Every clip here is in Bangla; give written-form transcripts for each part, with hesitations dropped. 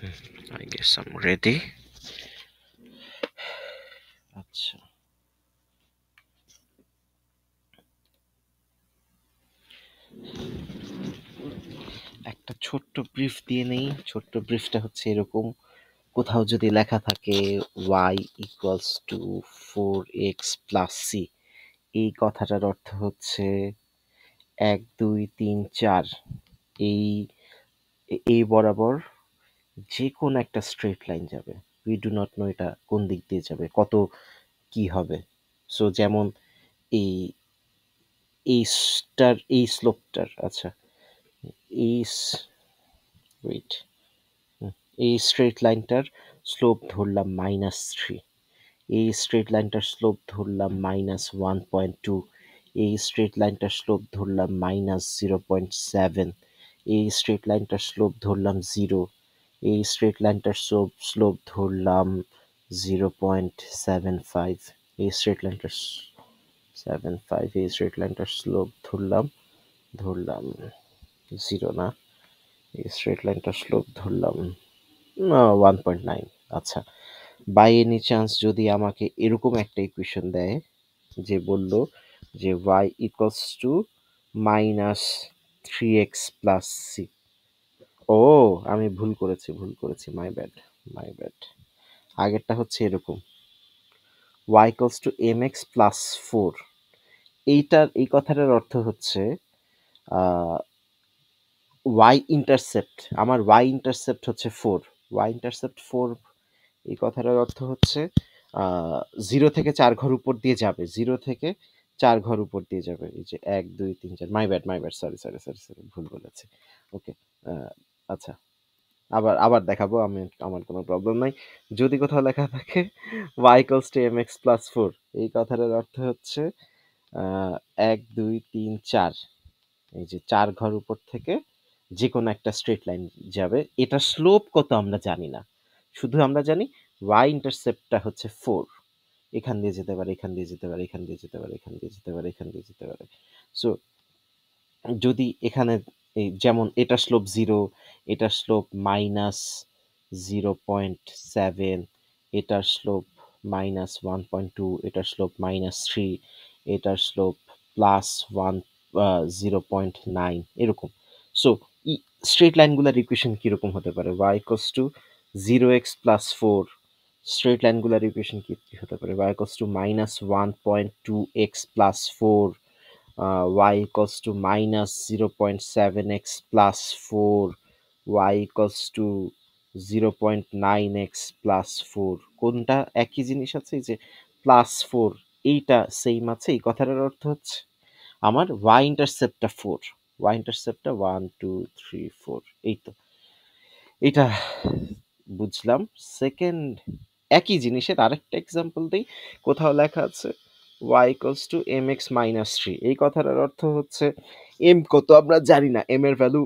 I guess I'm ready. আচ্ছা, একটা ছোট্ট ব্রিফ দিয়ে নেই। ছোট্ট ব্রিফটা হচ্ছে এরকম: কোথাও যদি লেখা থাকে y equals to 4x plus C, এই কথাটার অর্থ হচ্ছে 1 2 3 4 এই এই বরাবর যে কোনো একটা স্ট্রেট লাইন যাবে। উই ডু নট নো এটা কোন দিক দিয়ে যাবে, কত কি হবে। সো যেমন এই এই স্লোপটার, আচ্ছা, এই ওয়েট এই স্ট্রেট লাইনটার স্লোপ ধরলাম -3, এই স্ট্রেট লাইনটার স্লোপ ধরলাম -1.2, এই স্ট্রেট লাইনটার স্লোপ ধরলাম -0.7, এই স্ট্রেট লাইনটার স্লোপ ধরলাম 0, এই স্ট্রেট লাইনটার স্লোপ ধরলাম 0.75, এই স্ট্রেট লাইনটার 75, এই স্ট্রেট লাইনটার স্লোপ ধরলাম 0 না, এই স্ট্রেট লাইনটার স্লোপ ধরলাম 1.9। আচ্ছা, বাই এনি চান্স যদি আমাকে এরকম একটা ইকুয়েশন দেয় যে বলল যে y equals to -3x plus C. ও, আমি ভুল করেছি, মাই ব্যাড। আগেরটা হচ্ছে এরকম: y equals to mx plus 4। এই কথাটার অর্থ হচ্ছে y ইন্টারসেপ্ট, আমার y ইন্টারসেপ্ট হচ্ছে 4, y ইন্টারসেপ্ট 4। এই কথাটার অর্থ হচ্ছে 0 থেকে 4 ঘর উপর দিয়ে যাবে, 0 থেকে 4 ঘর উপর দিয়ে যাবে। এই যে 1 2 3 4, মাই ব্যাড, সরি, ভুল বলেছি। ওকে, আচ্ছা, আবার দেখাবো আমি, আমার কোনো প্রবলেম নাই। যদি কোথাও লেখা থাকে y equals to mx plus 4, এই কথাটার অর্থ হচ্ছে 1 2 3 4, এই যে 4 ঘর উপর থেকে যে কোনো একটা স্ট্রেট লাইন যাবে। এটার স্লোপ কত আমরা জানি না, শুধু আমরা জানি y ইন্টারসেপ্টটা হচ্ছে 4। এখান দিয়ে যেতে পারে, এখান দিয়ে যেতে পারে, এখান দিয়ে যেতে পারে, এখান দিয়ে যেতে পারে, এখান দিয়ে যেতে পারে। সো যদি এখানে এই যেমন এটার স্লোপ 0, এটার স্লোপ -0.7, এটার স্লোপ -1.2, এটার স্লোপ -3, এটার স্লোপ +1 0.9, এরকম। সো স্ট্রেট লাইনগুলোর ইকুয়েশন কিরকম হতে পারে? y equals to 0x plus 4। Straight লাইনগুলোর ইকুয়েশন কি হতে পারে? y equals to -1.2x plus 4, y equals to -0.7x plus 4, y equals to 0.9x plus 4। কোনটা একই জিনিস আছে? এই যে +4, এইটা সেম আছে। এই কথাটার অর্থ হচ্ছে আমার y ইন্টারসেপ্টটা 4, y ইন্টারসেপ্টটা 1 2 3 4, এই তো এটা বুঝলাম। সেকেন্ড একই জিনিসের আরেকটা এক্সাম্পল দিই। কোথাও লেখা আছে y equals to mx minus 3, এই কথাটার অর্থ হচ্ছে m কত আমরা জানি না, m এর value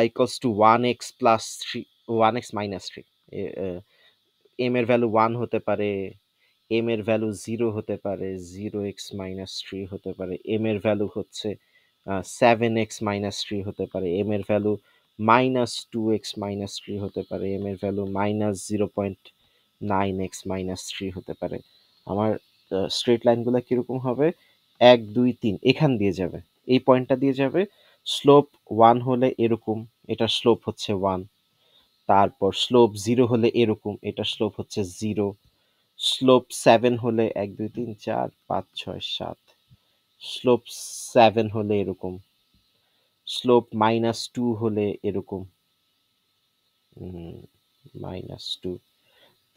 y equals two 1x plus 3, 1x minus 3, m এর ভ্যালু 1 হতে পারে, m এর ভ্যালু 0 হতে পারে, 0x মাইনাস 3 হতে পারে, m এর ভ্যালু হচ্ছে 7x মাইনাস 3 হতে পারে, m এর ভ্যালু -2x মাইনাস 3 হতে পারে, m এর ভ্যালু -0.9x মাইনাস 3 হতে পারে। আমার স্ট্রেট লাইনগুলো কিরকম হবে? 1 2 3 এখান দিয়ে যাবে, এই পয়েন্টটা দিয়ে যাবে। স্লোপ 1 হলে এরকম, এটার স্লোপ হচ্ছে 1। তারপর স্লোপ 0 হলে এরকম, এটার স্লোপ হচ্ছে 0। স্লোপ 7 হলে 1 2 3 4 5 6 7, স্লোপ 7 হলে এরকম। স্লোপ -2 হলে এরকম, -2।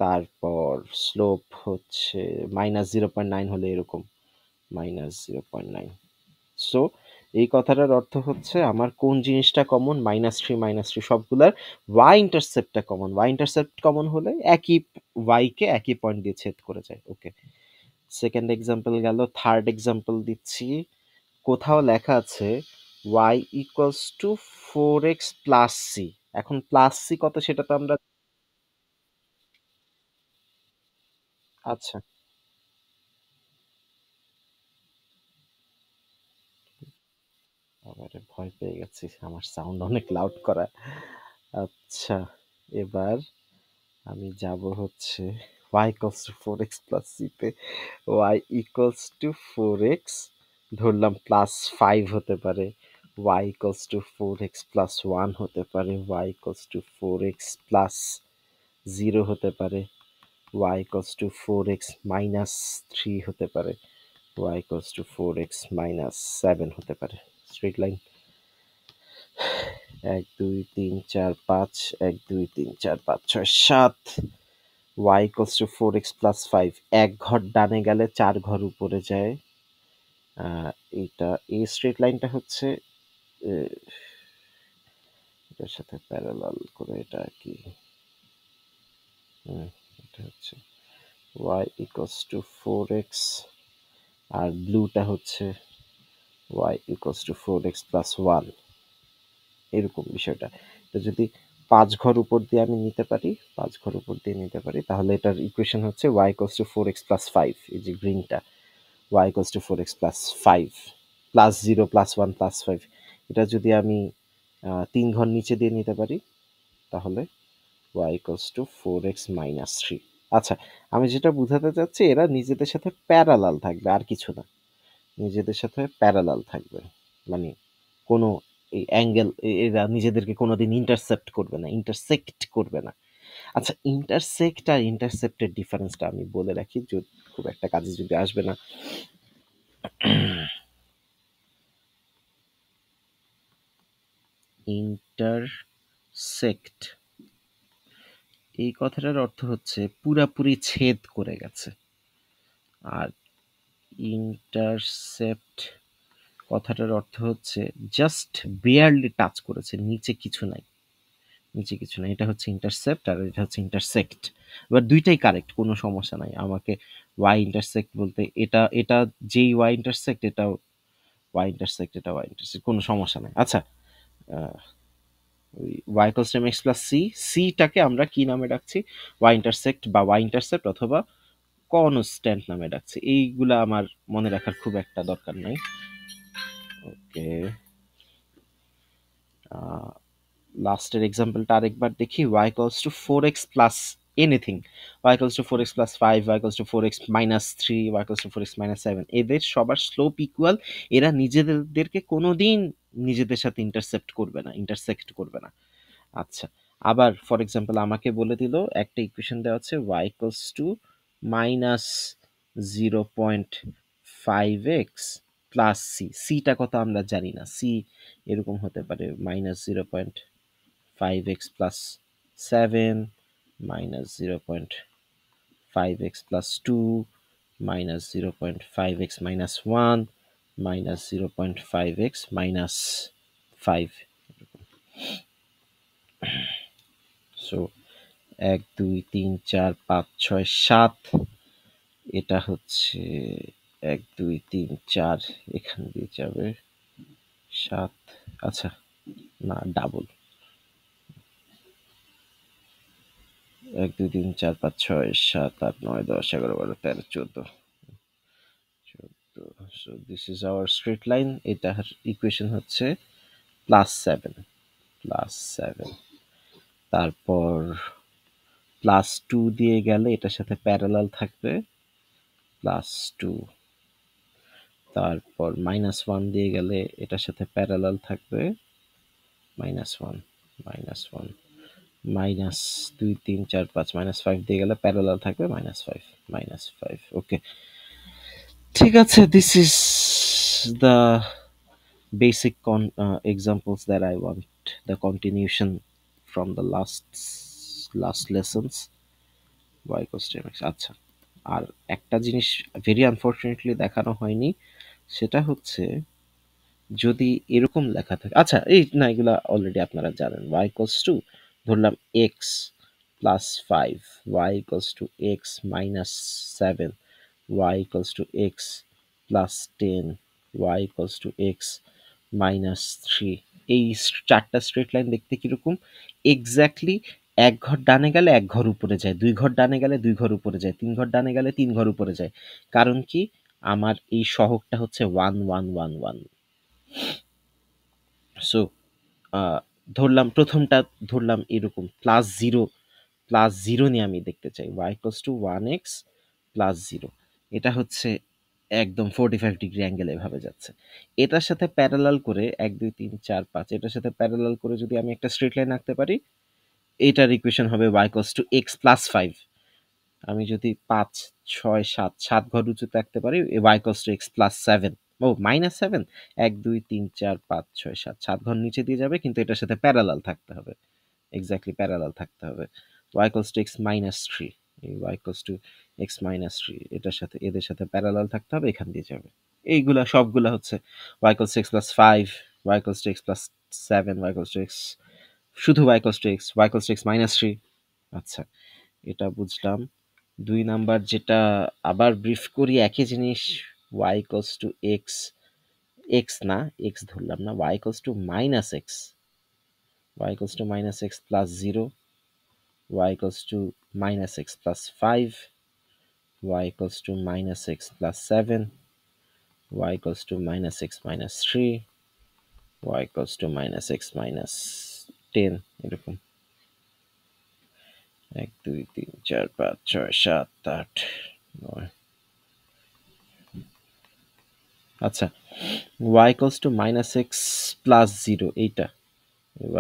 তারপর স্লোপ হচ্ছে -0.9 হলে এরকম, -0.9। সো এই কথাটার অর্থ হচ্ছে আমার কোন জিনিসটা কমন? -3 সবগুলার y ইন্টারসেপ্টটা কমন। y ইন্টারসেপ্ট কমন হলে একই y কে একই পয়েন্ট দিয়ে ছেদ করে যায়। ওকে, সেকেন্ড এক্সাম্পল গেল। থার্ড এক্সাম্পল দিচ্ছি। কোথাও লেখা আছে y equals to 4x plus C. এখন প্লাস সি কত সেটা তো আমরা, আচ্ছা, আবার ভয় পেয়ে গেছি, আমার সাউন্ড অনেক লাউড করা। আচ্ছা, এবার আমি যাব হচ্ছে y equals to 4x plus c তে। y equals to 4x ধরলাম প্লাস 5 হতে পারে, y equals to 4x plus 1 হতে পারে, y equals to 4x plus 0 হতে পারে, y equals to 4x minus 3 হতে পারে, y equals to 4x minus 7 হতে পারে। Straight line 1 2 3 4 5 1 2 3 4 5 6 7 y equals to 4x plus 5 এক ঘর ডানে গেলে 4 ঘর উপরে যায়। এইটা এই স্ট্রেট লাইনটা হচ্ছে এটার সাথে প্যারালাল করে এটা কি এটা হচ্ছে y equals to 4x আর ব্লুটা হচ্ছে y equals to 4x plus 1 এরকম বিষয়টা। তো যদি 5 ঘর উপর দিয়ে আমি নিতে পারি, 5 ঘর উপর দিয়ে নিতে পারি, তাহলে এটার ইকুয়েশন হচ্ছে y equals to 4x plus 5, এই যে গ্রিনটা y equals to 4x plus 5 plus 0 plus 1 plus 5, এটা যদি আমি 3 ঘর নিচে দিয়ে নিতে পারি তাহলে y equals to 4x minus 3। আচ্ছা, আমি যেটা বোঝাতে চাচ্ছি এরা নিজেদের সাথে প্যারালাল থাকবে, আর কিছু না, নিজেদের সাথে প্যারালাল থাকবে, মানে কোনো এই অ্যাঙ্গেল এরা নিজেদেরকে কোনোদিন ইন্টারসেপ্ট করবে না, ইন্টারসেক্ট করবে না। আচ্ছা, ইন্টারসেক্ট আর ইন্টারসেপ্টের ডিফারেন্সটা আমি বলে রাখি, খুব একটা কাজে যদি আসবে না। ইন্টারসেক্ট এই কথাটার অর্থ হচ্ছে পুরাপুরি ছেদ করে গেছে, আর ইন্টারসেপ্ট কথাটার অর্থ হচ্ছে জাস্ট বেয়ারলি টাচ করেছে, নিচে কিছু নাই, নিচে কিছু নাই। এটা হচ্ছে ইন্টারসেপ্ট আর এটা হচ্ছে ইন্টারসেক্ট। এবার দুইটাই কারেক্ট, কোনো সমস্যা নাই। আমাকে ওয়াই ইন্টারসেক্ট বলতে এটা এটা যেই ওয়াই ইন্টারসেক্ট এটাও ওয়াই ইন্টারসেক্ট, এটা ওয়াই ইন্টারসেক্ট, কোনো সমস্যা নাই। আচ্ছা, Y equals to x plus C, সিটাকে আমরা কি নামে ডাকছি? ওয়াই ইন্টারসেক্ট বা ওয়াই ইন্টারসেপ্ট অথবা কনস্ট্যান্ট নামে ডাকছি। এইগুলা আমার মনে রাখার খুব একটা দরকার নাই। ওকে, লাস্টের এক্সাম্পলটা আরেকবার দেখি। y equals to 4x plus anything, y equals to 4x plus 5, y equals to 4x minus 3, y equals to 4x minus 7, এদের সবার স্লোপ ইকুয়াল। এরা নিজেদেরকে কোনোদিন নিজেদের সাথে ইন্টারসেপ্ট করবে না, ইন্টারসেক্ট করবে না। আচ্ছা, আবার ফর এক্সাম্পল আমাকে বলে দিল একটা ইকুয়েশন দেওয়া আছে y equals to minus 0.5x plus C, সিটা কত আমরা জানি না, সি এরকম হতে পারে minus 0.5x plus 7, minus 0.5x plus 2, minus 0.5x minus 1, minus 0.5x minus 5। So 1 2 3 4 5 6 7, এটা হচ্ছে 1 2 3 4, এখান দিয়ে যাবে 7। আচ্ছা, না double, 1 2 3 4 5 6 7 8 9 10 11 12 13 14। So this is our straight line. এটার ইকুয়েশন হচ্ছে +7, +7। তারপর +2 দিয়ে গেলে এটার সাথে প্যারালাল থাকবে +2। তারপর -1 দিয়ে গেলে এটার সাথে প্যারালাল থাকবে -1, -1। -2 3 4 5 -5 দিয়ে গেলে প্যারালাল থাকবে -5, -5। ওকে, ঠিক আছে। This is the basic examples that I want, the continuation from the last lessons, y equals to mx। আচ্ছা, আর একটা জিনিস ভেরি আনফরচুনেটলি দেখানো হয়নি, সেটা হচ্ছে যদি এরকম লেখা থাকে, আচ্ছা এই না, এগুলা অলরেডি আপনারা জানেন। y equals to ধরলাম x plus 5, y equals to x minus 7, y equals to x plus 10, y equals to x minus 3। এই চারটা স্ট্রেট লাইন দেখতে কিরকম? এক্স্যাক্টলি এক ঘর ডানে গেলে এক ঘর উপরে যায়, 2 ঘর ডানে গেলে 2 ঘর উপরে যায়, 3 ঘর ডানে গেলে 3 ঘর উপরে যায়। কারণ কি? আমার এই সহগটা হচ্ছে 1 1 1 1। সো ধরলাম প্রথমটা, ধরলাম এরকম প্লাস জিরো নিয়ে আমি দেখতে চাই, y equals two 1x plus zero. এটা হচ্ছে একদম 45 ডিগ্রি অ্যাঙ্গেল এভাবে যাচ্ছে। এটার সাথে প্যারালাল করে 1 2 3 4 5 এটার সাথে প্যারালাল করে যদি আমি একটা স্ট্রেট লাইন আঁকতে পারি, এটার ইকুয়েশন হবে y equals to x plus 5। আমি যদি 5 6 7 7 ঘর উঁচুতে আঁকতে পারি, y equals to x plus 7, ও মাইনাস 7, 1 2 3 4 5 6 7 7 ঘর নিচে দিয়ে যাবে, কিন্তু এটার সাথে প্যারালাল থাকতে হবে, এক্স্যাক্টলি প্যারালাল থাকতে হবে। y equals to x minus 3, এই y equals to x minus 3 এটার সাথে এদের সাথে প্যারালাল থাকতে হবে, এখান দিয়ে যাবে। এইগুলা সবগুলা হচ্ছে y equals to x plus 5, y equals to x plus 7, y equals to x, শুধু y equals to x, y equals to x minus 3। আচ্ছা, এটা বুঝলাম। 2 নাম্বার যেটা আবার ব্রিফ করি, একই জিনিস, y equals to x, x না, x ধরলাম না, y equals two minus x, y equals two minus x plus 0, y equals to minus x plus 5, y equals to minus x plus 7, y equals to minus x minus 3, y equals to minus x minus 10, এরকম 1 2 3 4 5 6 7 8 9। আচ্ছা, y equals to minus x plus 0, এইটা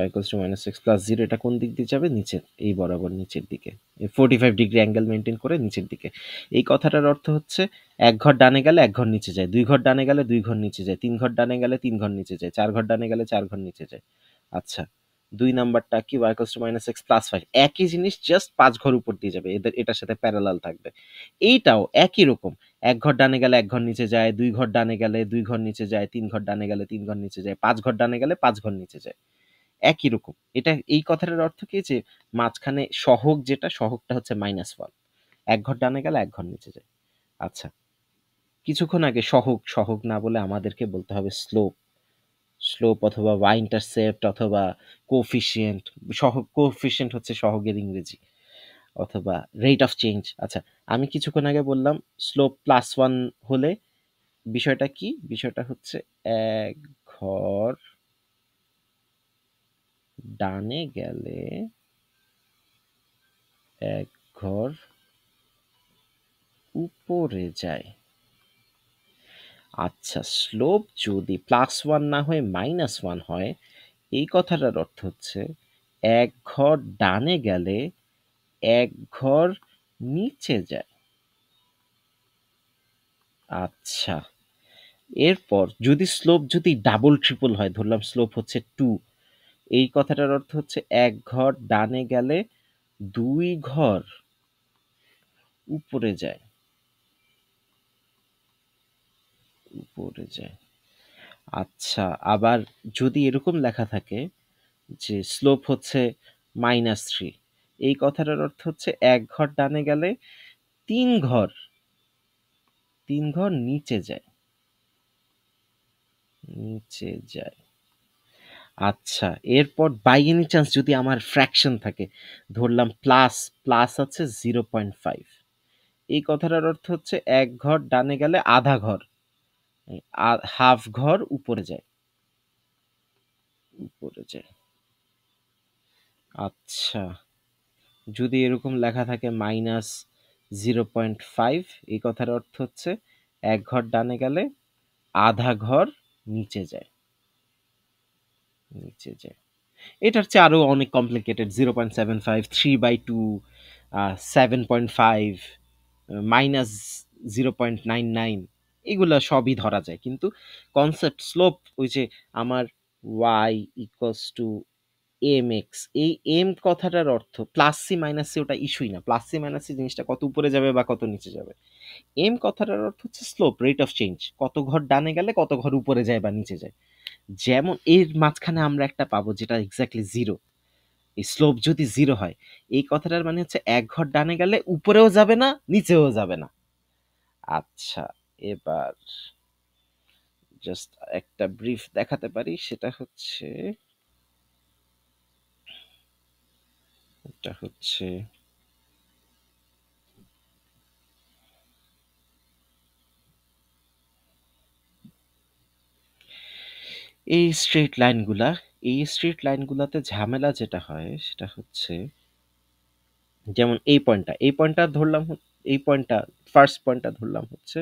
y equals to minus x plus 0, এটা কোন দিক দিয়ে যাবে? নিচের, এই বরাবর নিচের দিকে, 45 ডিগ্রি অ্যাঙ্গেল মেনটেন করে নিচের দিকে। এই কথাটার অর্থ হচ্ছে 1 ঘর ডানে গেলে 1 ঘর নিচে যায়, 2 ঘর ডানে গেলে 2 ঘর নিচে যায়, 3 ঘর ডানে গেলে 3 ঘর নিচে যায়, 4 ঘর ডানে গেলে 4 ঘর নিচে যায়। আচ্ছা, 2 নাম্বারটা কি? y equals to minus x plus 5, একই জিনিস, জাস্ট 5 ঘর উপর দিয়ে যাবে, এটার সাথে প্যারালাল থাকবে। এইটাও একই রকম, 1 ঘর ডানে গেলে 1 ঘর নিচে যায়, 2 ঘর ডানে গেলে 2 ঘর নিচে যায়, 3 ঘর ডানে গেলে 3 ঘর নিচে যায়, 5 ঘর ডানে গেলে 5 ঘর নিচে যায়। একই রকম। এটা, এই কথাটার অর্থ কি যে মাঝখানে সহগ, যেটা সহগটা হচ্ছে -1, 1 ঘর ডানে গেলে 1 ঘর নিচে যায়। আচ্ছা, কিছুক্ষণ আগে সহগ না বলে আমাদেরকে বলতে হবে স্লোপ অথবা y ইন্টারসেপ্ট অথবা কোফিশিয়েন্ট। কোফিশিয়েন্ট হচ্ছে সহগের ইংরেজি, অথবা রেট অফ চেঞ্জ। আচ্ছা, আমি কিছুক্ষণ আগে বললাম স্লোপ +1 হলে বিষয়টা কি? বিষয়টা হচ্ছে 1 ঘর ডানে গেলে 1 ঘর উপরে যায়। আচ্ছা, স্লোপ যদি +1 না হয়ে -1 হয়, এই কথাটার অর্থ হচ্ছে 1 ঘর ডানে গেলে 1 ঘর নিচে যায়। আচ্ছা, এরপর যদি স্লোপ যদি ডাবল ট্রিপল হয়, ধরলাম স্লোপ হচ্ছে 2, এই কথাটার অর্থ হচ্ছে 1 ঘর ডানে গেলে 2 ঘর উপরে যায়, উপরে যায়। আচ্ছা, আবার যদি এরকম লেখা থাকে যে স্লোপ হচ্ছে -3, এই কথাটার অর্থ হচ্ছে 1 ঘর ডানে গেলে 3 ঘর, 3 ঘর নিচে যায়, নিচে যায়। আচ্ছা, এরপর বাই এনি চান্স যদি আমার ফ্র্যাকশন থাকে, ধরলাম প্লাস আছে 0.5, এই কথাটার অর্থ হচ্ছে 1 ঘর ডানে গেলে আধা ঘর, হাফ ঘর উপরে যায়, উপরে যায়। আচ্ছা, যদি এরকম লেখা থাকে -0.5, এই কথার অর্থ হচ্ছে 1 ঘর ডানে গেলে আধা ঘর নিচে যায়, নিচে যায়। এটার চেয়ে আরো অনেক কমপ্লিকেটেড, 0.75, 3/2, 7.5, -0.99, এগুলা সবই ধরা যায়। কিন্তু কনসেপ্ট স্লোপ, ওই যে আমার y ইকুয়ালস টু mx, এই m কথাটার অর্থ প্লাস সি মাইনাস সি, ওটা ইস্যুই না। প্লাস সি মাইনাস সি জিনিসটা কত উপরে যাবে বা কত নিচে যাবে। m কথাটার অর্থ হচ্ছে স্লোপ, রেট অফ চেঞ্জ, কত ঘর ডানে গেলে কত ঘর উপরে যায় বা নিচে যায়। যেমন এর মাঝখানে আমরা একটা পাবো যেটা এক্স্যাক্টলি জিরো। এই স্লোপ যদি জিরো হয়, এই কথাটার মানে হচ্ছে 1 ঘর ডানে গেলে উপরেও যাবে না, নিচেও যাবে না। আচ্ছা, এবার জাস্ট একটা ব্রিফ দেখাতে পারি, সেটা হচ্ছে, এটা হচ্ছে এই স্ট্রেট লাইনগুলা, এই স্ট্রেট লাইনগুলোতে ঝামেলা যেটা হয় সেটা হচ্ছে, যেমন এই পয়েন্টটা ধরলাম, এই পয়েন্টটা ফার্স্ট পয়েন্টটা ধরলাম হচ্ছে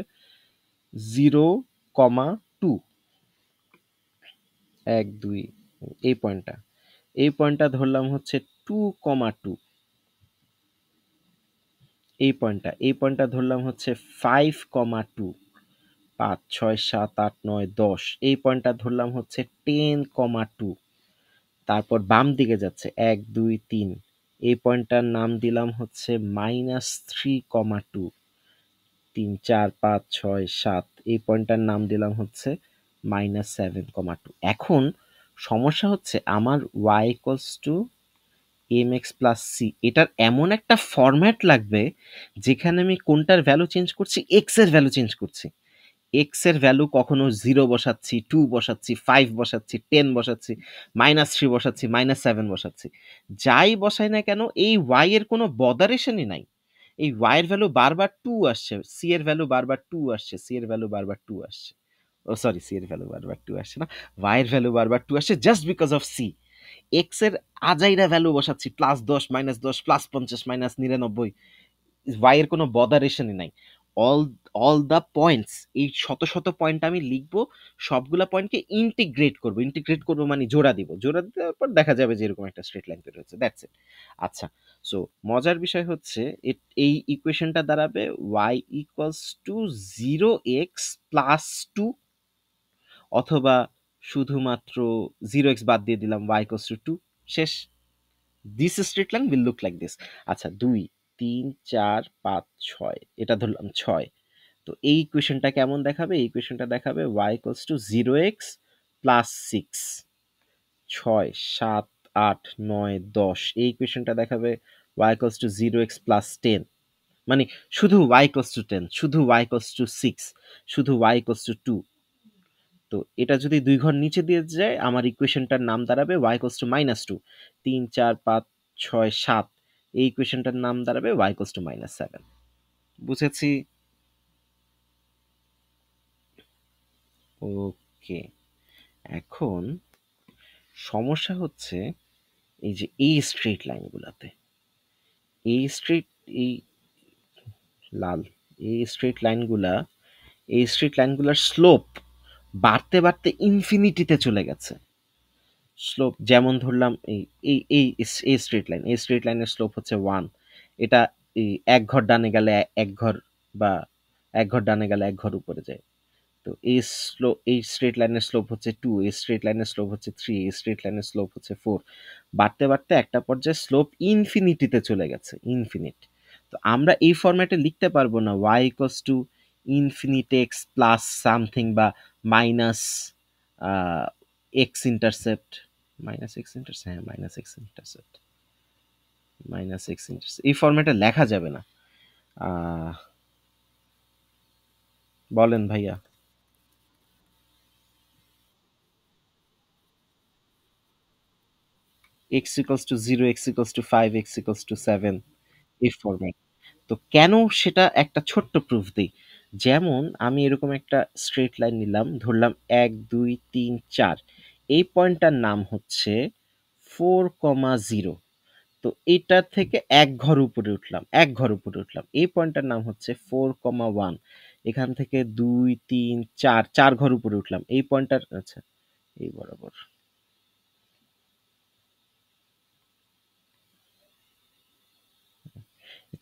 0,2, 1 2, এই পয়েন্টটা ধরলাম হচ্ছে 2,2, এই পয়েন্টটা ধরলাম হচ্ছে 5,2, 5 6 7 8 9 10, এই পয়েন্টটা ধরলাম হচ্ছে 10,2, তারপর বাম দিকে যাচ্ছে 1 2 3, এই পয়েন্টটার নাম দিলাম হচ্ছে -3,2, 3 4 5 6 7, এই পয়েন্টটার নাম দিলাম হচ্ছে -7,2। এখন সমস্যা হচ্ছে আমার y equals to mx plus c, এটার এমন একটা ফরম্যাট লাগবে যেখানে আমি কোনটার ভ্যালু চেঞ্জ করছি, x এর ভ্যালু চেঞ্জ করছি। এক্স এর ভ্যালু কখনো 0 বসাচ্ছি, 2 বসাচ্ছি, 5 বসাচ্ছি, 10 বসাচ্ছি, -3 বসাচ্ছি, -7 বসাচ্ছি। যাই বসাই না কেন এই y এর কোনো বদারেশনই নাই। এই y এর ভ্যালু বারবার 2 আসছে, c এর ভ্যালু বারবার 2 আসছে, c এর ভ্যালু বারবার 2 আসছে। ও সরি, c এর ভ্যালু বারবার 2 আসছে না, y এর ভ্যালু বারবার 2 আসছে just because of c। x এর আজাইরা ভ্যালু বসাচ্ছি, +10, -10, +50, -99, y এর কোনো বদারেশনই নাই। অল অল দ্য পয়েন্টস, এই শত শত পয়েন্ট আমি লিখবো, সবগুলা পয়েন্টকে ইন্টিগ্রেট করব মানে জোড়া দেওয়ার পর দেখা যাবে যে এরকম একটা স্ট্রেট লাইন তৈরি হচ্ছে, দ্যাটস ইট। আচ্ছা, সো মজার বিষয় হচ্ছে এই ইকুয়েশনটা দাঁড়াবে y ইকুয়ালস টু 0x+2, অথবা শুধুমাত্র 0x বাদ দিয়ে দিলাম y ইকুয়ালস টু 2, শেষ। This straight line will look like this. আচ্ছা, 2 3 4 5 6, এটা ধরলাম 6। তো এই ইকুয়েশনটা কেমন দেখাবে? এই ইকুয়েশনটা দেখাবে y equals to 0x plus 6, 6 7 8 9 10, এই ইকুয়েশনটা দেখাবে y equals to 0x plus 10, মানে শুধু y ইকুয়ালস টু 10, শুধু y ইকুয়ালস টু 6, শুধু y ইকুয়ালস টু 2। তো এটা যদি 2 ঘর নিচে দিয়ে যায় আমার ইকুয়েশনটার নাম দাঁড়াবে y ইকুয়ালস টু -2, 3 4 5 6 7, এই ইকুয়েশনটার নাম দাঁড়াবে y ইকুয়ালস টু -7। বুঝেছি? ওকে, এখন সমস্যা হচ্ছে এই যে এই স্ট্রেট লাইনগুলোতে, এই স্ট্রেট এই লাল এই স্ট্রেট লাইনগুলা, এই স্ট্রেট লাইনগুলার স্লোপ বাড়তে বাড়তে ইনফিনিটিতে চলে গেছে। স্লোপ যেমন ধরলাম এই এই এই এই স্ট্রেট লাইন, এই স্ট্রেট লাইনের স্লোপ হচ্ছে 1, এটা এই এক ঘর ডানে গেলে এক ঘর, বা এক ঘর ডানে গেলে এক ঘর উপরে যায়। তো এই স্ট্রেট লাইনের স্লোপ হচ্ছে 2, এই স্ট্রেট লাইনের স্লোপ হচ্ছে 3, এই স্ট্রেট লাইনের স্লোপ হচ্ছে 4। বাড়তে বাড়তে একটা পর্যায়ে স্লোপ ইনফিনিটিতে চলে গেছে, ইনফিনিট। তো আমরা এই ফরম্যাটে লিখতে পারবো না y equals to infinite x plus something, বা মাইনাস এক্স ইন্টারসেপ্ট, হ্যাঁ মাইনাস এক্স ইন্টারসেপ্ট, এই ফরম্যাটে লেখা যাবে না। আহ, বলেন ভাইয়া। x equals to 0, x equals to 5, x equals to 7, এই ফরম্যাট। তো কেন সেটা একটা ছোট্ট প্রুফ দিই। যেমন আমি এরকম একটা স্ট্রেট লাইন নিলাম, ধরলাম 1 2 3 4, এই পয়েন্টটার নাম হচ্ছে 4,0। তো এটা থেকে এক ঘর উপরে উঠলাম, এই পয়েন্টটার নাম হচ্ছে 4,1। এখান থেকে 2 3 4, 4 ঘর উপরে উঠলাম, এই পয়েন্টটার, আচ্ছা এই বরাবর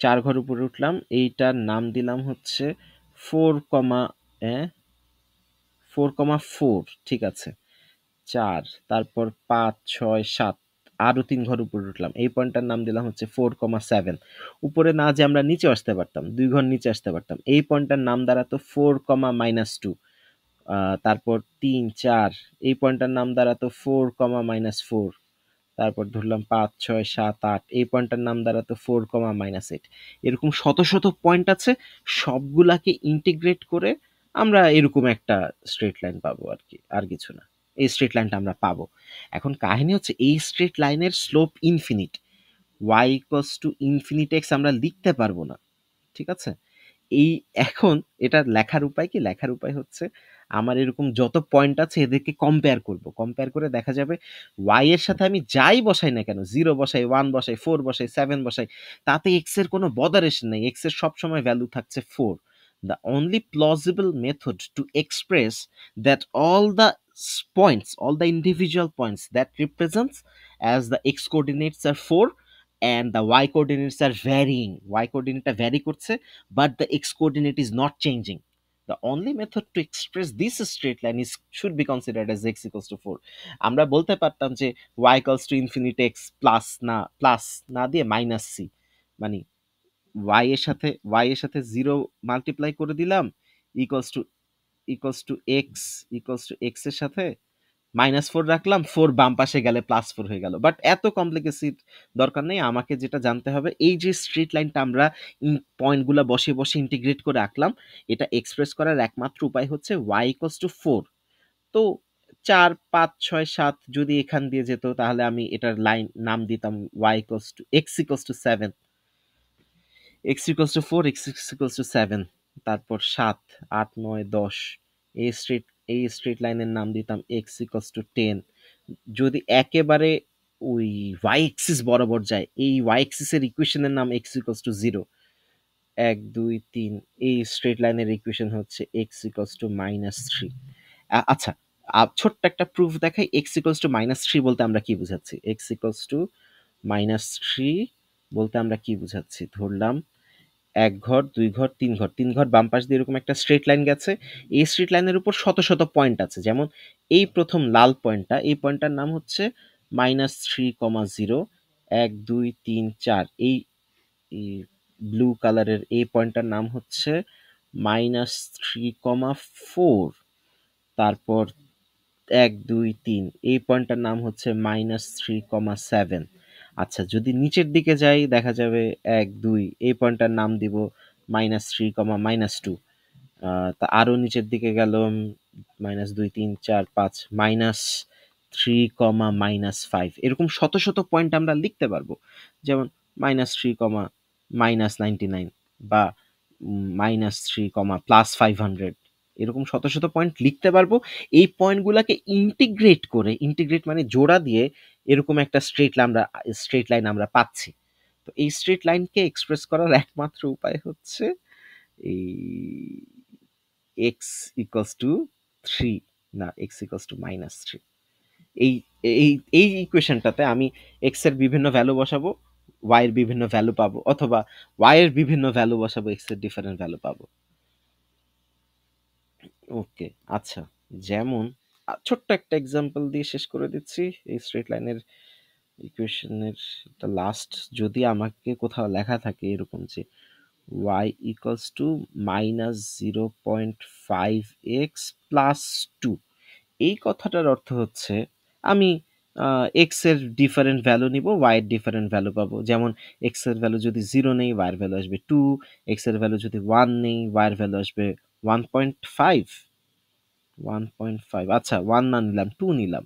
4 ঘর উপরে উঠলাম, এইটার নাম দিলাম হচ্ছে 4,4, ঠিক আছে। 4, তারপর 5 6 7, আরো 3 ঘর উপরে উঠলাম, এই পয়েন্টটার নাম দিলাম হচ্ছে 4,7। উপরে না যে আমরা নিচে আসতে পারতাম, 2 ঘর নিচে আসতে পারতাম, এই পয়েন্টটার নাম দাঁড়াতো 4,-2। তারপর 3 4, এই পয়েন্টটার নাম দাঁড়াতো 4,-4। তারপর ধরলাম 5 6 7 8, এই পয়েন্টটার নাম দাঁড়াতো 4,-8। এরকম শত শত পয়েন্ট আছে, সবগুলাকে ইন্টিগ্রেট করে আমরা এরকম একটা স্ট্রেট লাইন পাবো আর কি, আর কিছু না। এই স্ট্রেট লাইনটা আমরা পাবো। এখন কাহিনী হচ্ছে এই স্ট্রেট লাইনের slope infinite, y equals to infinite x আমরা লিখতে পারবো না, ঠিক আছে। এই এখন এটা লেখার উপায় কি? লেখার উপায় হচ্ছে আমার এরকম যত পয়েন্ট আছে এদেরকে কম্পেয়ার করব, কম্পেয়ার করে দেখা যাবে ওয়াই এর সাথে আমি যাই বসাই না কেন, 0 বসাই, 1 বসাই, 4 বসাই, 7 বসাই, তাতে এক্স এর কোনো বদারেশন নেই, এক্স এর সবসময় ভ্যালু থাকছে 4. The only plausible method to express that all the points, all the individual points that represents as the x coordinates are 4 and the y coordinates are varying, y coordinate vary করছে but the x coordinate is not changing. The only method to express this straight line is should be considered as x equals to 4. আমরা বলতে পারতাম যে y equals to infinity x plus না দিয়ে মাইনাস c, মানে y এর সাথে 0 মাল্টিপ্লাই করে দিলাম, ইকুয়ালস টু x এর সাথে -4 রাখলাম, 4 বাম পাশে গেলে +4 হয়ে গেল। বাট এত কমপ্লিকেসি দরকার নেই, আমাকে যেটা জানতে হবে এই যে স্ট্রেট লাইনটা আমরা পয়েন্টগুলো বসে বসে ইন্টিগ্রেট করে রাখলাম, এটা এক্সপ্রেস করার একমাত্র উপায় হচ্ছে y ইকুয়ালস টু 4. তো 4 5 6 7 যদি এখান দিয়ে যেত তাহলে আমি এটার লাইন নাম দিতাম y equals to x equals to 7, x equals to 4, x equals to 7, তারপর 7 8 9 10, এই স্ট্রেট লাইনের নাম দিতাম x ইকুয়ালস টু 10. যদি একেবারে ওই y এক্সিস বরাবর যায়, এই y এক্সিসের ইকুয়েশনের নাম x ইকুয়ালস টু 0, 1 2 3, এই স্ট্রেট লাইনের ইকুয়েশন হচ্ছে x ইকুয়ালস টু -3. আচ্ছা, ছোট্ট একটা প্রুফ দেখাই, x ইকুয়ালস টু -3 বলতে আমরা কি বুঝাচ্ছি, x ইকুয়ালস টু -3 বলতে আমরা কি বুঝাচ্ছি, ধরলাম 1 ঘর 2 ঘর 3 ঘর, 3 ঘর বাম পাশ দিয়ে এরকম একটা স্ট্রেট লাইন গেছে, এই স্ট্রেট লাইনের উপর শত শত পয়েন্ট আছে, যেমন এই প্রথম লাল পয়েন্টটা, এই পয়েন্টটার নাম হচ্ছে -3,0, 1 2 3 4, এই ব্লু কালারের এই পয়েন্টটার নাম হচ্ছে -3,4, তারপর 1 2 3 এই পয়েন্টটার নাম হচ্ছে -3,7. আচ্ছা, যদি নিচের দিকে যাই দেখা যাবে 1 2 এই পয়েন্টটার নাম দিব -3, -2. তা আরো নিচের দিকে গেল -2 3 4 5 -3, -5, এরকম শত শত পয়েন্ট আমরা লিখতে পারবো, যেমন -3, -99 বা -3, +500, এরকম শত শত পয়েন্ট লিখতে পারবো। এই পয়েন্টগুলোকে ইন্টিগ্রেট মানে জোড়া দিয়ে এরকম একটা স্ট্রেট লাইন আমরা পাচ্ছি। তো এই স্ট্রেট লাইনকে এক্সপ্রেস করার একমাত্র উপায় হচ্ছে এই x ইকুয়ালস টু 3, না x ইকুয়ালস টু -3, এই এই এই ইকুয়েশনটাতে আমি x এর বিভিন্ন ভ্যালু বসাবো, y এর বিভিন্ন ভ্যালু পাবো, অথবা y এর বিভিন্ন ভ্যালু বসাবো, x এর ডিফারেন্ট ভ্যালু পাবো। ওকে, আচ্ছা, যেমন ছোট্ট একটা এক্সাম্পল দিয়ে শেষ করে দিচ্ছি এই স্ট্রেট লাইনের ইকুয়েশনের লাস্ট, যদি আমাকে কোথাও লেখা থাকে এরকম যে y equals to -0.5x plus 2, এই কথাটার অর্থ হচ্ছে আমি x এর ডিফারেন্ট ভ্যালু নিব, y এর ডিফারেন্ট ভ্যালু পাবো, যেমন x এর ভ্যালু যদি 0 নেই y এর ভ্যালু আসবে 2, x এর ভ্যালু যদি 1 নেই y এর ভ্যালু আসবে 1.5, আচ্ছা 1 না নিলাম 2 নিলাম,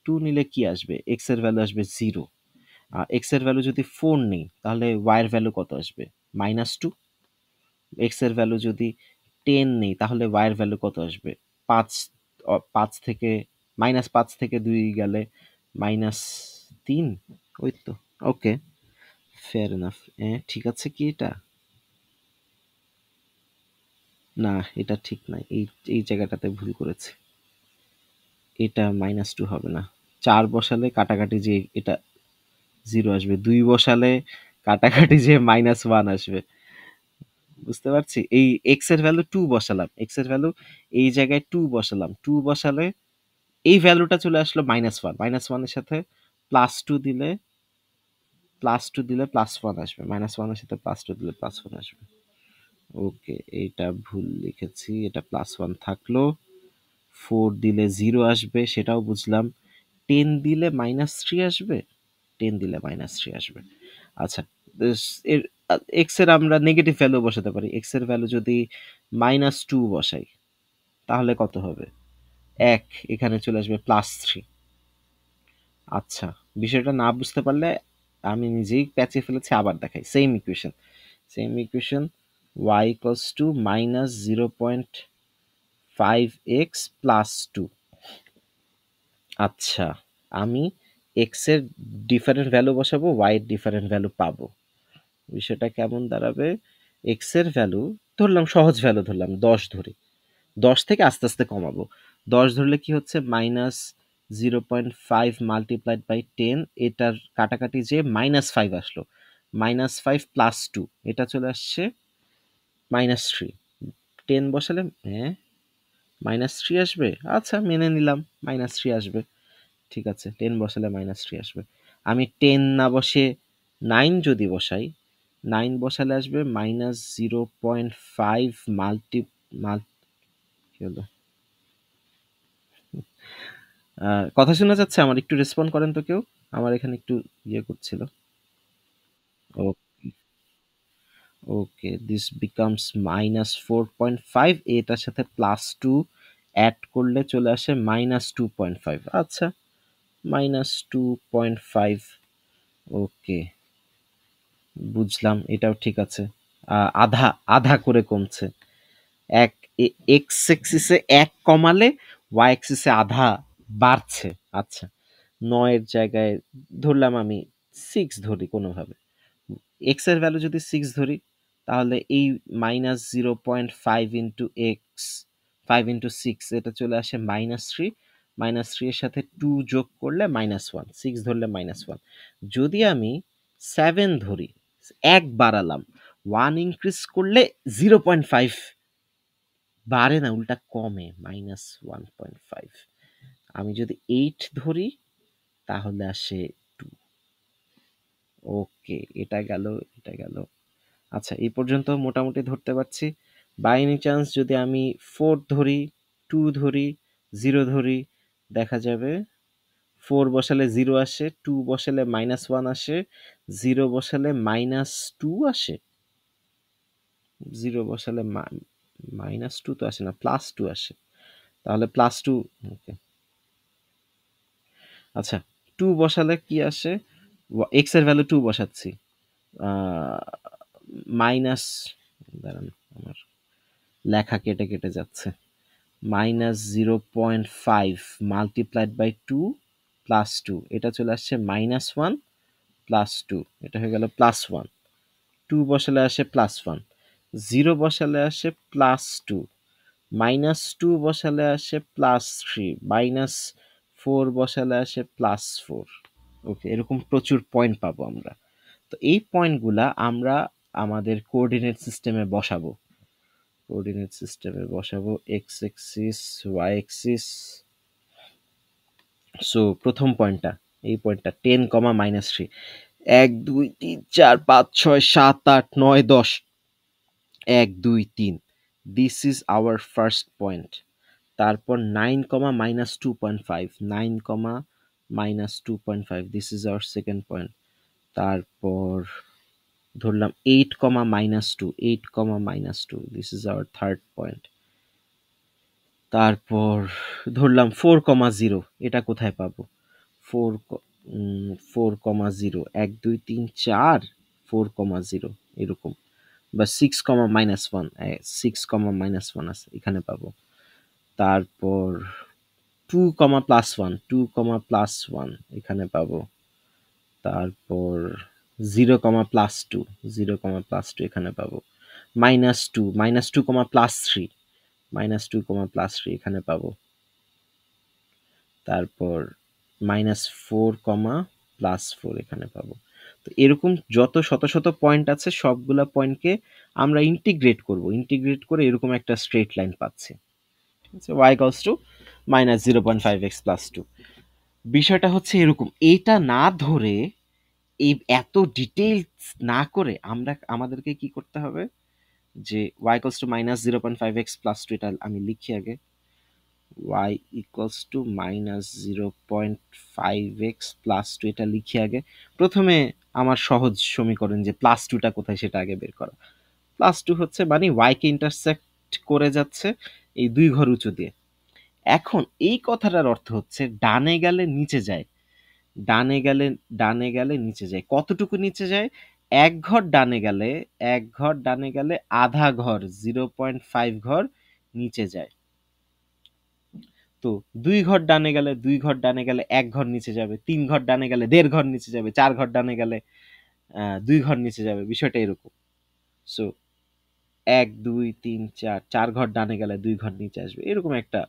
2 নিলে কি আসবে, x এর ভ্যালু আসবে 0. x এর ভ্যালু যদি 4 নেই তাহলে y এর ভ্যালু কত আসবে, -2. x এর ভ্যালু যদি 10 নেই তাহলে y এর ভ্যালু কত আসবে, 5, 5 থেকে -5 থেকে 2 গেলে -3, ওই তো। ওকে, ফেয়ার এনাফ। ঠিক আছে কি এটা, না এটা ঠিক নাই, এই জায়গাটাতে ভুল করেছি, এটা -2 হবে না, 4 বসালে কাটাকাটি যে এটা 0 আসবে, 2 বসালে কাটাকাটি যে -1 আসবে, বুঝতে পারছি। এই x এর ভ্যালু 2 বসালাম, x এর ভ্যালু এই জায়গায় 2 বসালাম, 2 বসালে এই ভ্যালুটা চলে আসলো -1, -1 এর সাথে +2 দিলে +1 আসবে, -1 এর সাথে +2 দিলে +1 আসবে। ওকে, এইটা ভুল লিখেছি, এটা +1 থাকলো, 4 দিলে 0 আসবে সেটাও বুঝলাম, 10 দিলে -3 আসবে, 10 দিলে -3 আসবে। আচ্ছা, এর এক্স এর আমরা নেগেটিভ ভ্যালু বসাতে পারি, এক্স এর ভ্যালু যদি -2 বসাই তাহলে কত হবে, 1, এখানে চলে আসবে +3। আচ্ছা, বিষয়টা না বুঝতে পারলে আমি নিজেই প্যাচিয়ে ফেলেছি, আবার দেখাই, same equation y equals to -0.5 5x plus 2। আচ্ছা, আমি x এর ডিফারেন্ট ভ্যালু বসাবো, y এর ডিফারেন্ট ভ্যালু পাবো। বিষয়টা কেমন দাঁড়াবে? x এর ভ্যালু ধরলাম, সহজ ভ্যালু ধরলাম 10 ধরি। 10 থেকে আস্তে আস্তে কমাবো। 10 ধরলে কি হচ্ছে? মাইনাস 0.5 মাল্টিপ্লাইড বাই 10, এটার কাটাকাটি যে -5 আসলো। -5 প্লাস 2, এটা চলে আসছে -3। 10 বসালে -3 আসবে। আচ্ছা, মেনে নিলাম -3 আসবে। ঠিক আছে, 10 বসালে -3 আসবে। আমি 10 না বসে 9 যদি বসাই, 9 বসালে আসবে -0.5 মাল্টি মাল কি হলো? কথা শোনা যাচ্ছে আমার? একটু রেসপন্ড করেন তো কেউ। আমার এখানে একটু ইয়ে করছিল। ওকে, ওকে, দিস বিকামস -4.5, এটার সাথে +2 অ্যাড করলে চলে আসে -2.5। আচ্ছা, -2.5। ওকে, বুঝলাম, এটাও ঠিক আছে। আধা আধা করে কমছে। এক এক্স এক্সিসে 1 কমালে ওয়াই এক্সিসে আধা বাড়ছে। আচ্ছা, 9 এর জায়গায় ধরলাম আমি 6 ধরি কোনোভাবে। এক্স এর ভ্যালু যদি 6 ধরি, তাহলে এই -0.5 ইন্টু এক্স, 5 ইন্টু 6, এটা চলে আসে -3। -3 এর সাথে 2 যোগ করলে -1, 6 ধরলে -1। যদি আমি 7 ধরি, 1 বাড়ালাম, 1 ইনক্রিজ করলে 0.5 বাড়ে না, উল্টা কমে, -1.5। আমি যদি 8 ধরি, তাহলে আসে 2। ওকে, এটা গেল, এটা গেল। আচ্ছা, এই পর্যন্ত মোটামুটি ধরতে পারছি। বাই এনি চান্স যদি আমি 4 ধরি, 2 ধরি, 0 ধরি, দেখা যাবে 4 বসালে 0 আসে, 2 বসালে -1 আসে, 0 বসালে -2 আসে। 0 বসালে -2 তো আসে না, +2 আসে। তাহলে +2। ওকে, আচ্ছা, 2 বসালে কি আসে? এক্স এর ভ্যালু 2 বসাচ্ছি। মাইনাস, দাঁড়ান, আমার লেখা কেটে কেটে যাচ্ছে। -0.5 মাল্টিপ্লাইড বাই 2 প্লাস 2, এটা চলে আসছে -1 প্লাস 2, এটা হয়ে গেল +1। 2 বসালে আসে +1, 0 বসালে আসে +2, -2 বসালে আসে +3, -4 বসালে আসে +4। ওকে, এরকম প্রচুর পয়েন্ট পাবো আমরা। তো এই পয়েন্টগুলা আমরা আমাদের কোঅর্ডিনেট সিস্টেমে বসাবো। কোঅর্ডিনেট সিস্টেমে বসাবো x axis, y axis. So প্রথম পয়েন্টটা, এই পয়েন্টটা 10, -3, 1 2 3 4 5 6 7 8 9 10, 1 2 3, this is our first point. তারপর 9, -2.5, 9, -2.5, this is our second point. তারপর ধরলাম 8, -2, 8, -2, this is hour third point. তারপর ধরলাম 4, 0, এটা কোথায় পাবো? 4, 4, 0, 1 2 3 4, 4, 0 এরকম। বা 6, -1, 6, -1 আছে, এখানে পাবো। তারপর 2, +1, 2, +1 এখানে পাবো। তারপর 0, +2, 0, +2 এখানে পাবো। -2, -2, +3, -2, +3 এখানে পাবো। তারপর -4, +4 এখানে পাবো। তো এরকম যত শত শত পয়েন্ট আছে, সবগুলা পয়েন্টকে আমরা ইন্টিগ্রেট করব। ইন্টিগ্রেট করে এরকম একটা স্ট্রেট লাইন পাচ্ছি। ঠিক আছে, y equals two -0.5x plus 2। বিষয়টা হচ্ছে এরকম, এইটা না ধরে, এই এত ডিটেইলস না করে আমরা আমাদেরকে কি করতে হবে? যে y equals two -0.5x plus 2, এটা আমি লিখি আগে। y equals two -0.5x plus 2, এটা লিখি আগে। প্রথমে আমার সহজ সমীকরণ যে +2টা কোথায়, সেটা আগে বের করা। +2 হচ্ছে মানে y কে ইন্টারসেক্ট করে যাচ্ছে এই 2 ঘর উঁচু দিয়ে। এখন এই কথাটার অর্থ হচ্ছে ডানে গেলে নিচে যায়, ডানে গেলে, ডানে গেলে নিচে যায়। কতটুকু নিচে যায়? 1 ঘর ডানে গেলে, 1 ঘর ডানে গেলে আধা ঘর, 0.5 ঘর নিচে যায়। তো 2 ঘর ডানে গেলে 2 ঘর ডানে গেলে 1 ঘর নিচে যাবে, 3 ঘর ডানে গেলে 1.5 ঘর নিচে যাবে, 4 ঘর ডানে গেলে 2 ঘর নিচে যাবে। বিষয়টা এরকম। সো 1, 2, 3, 4, 4 ঘর ডানে গেলে 2 ঘর নিচে আসবে। এরকম একটা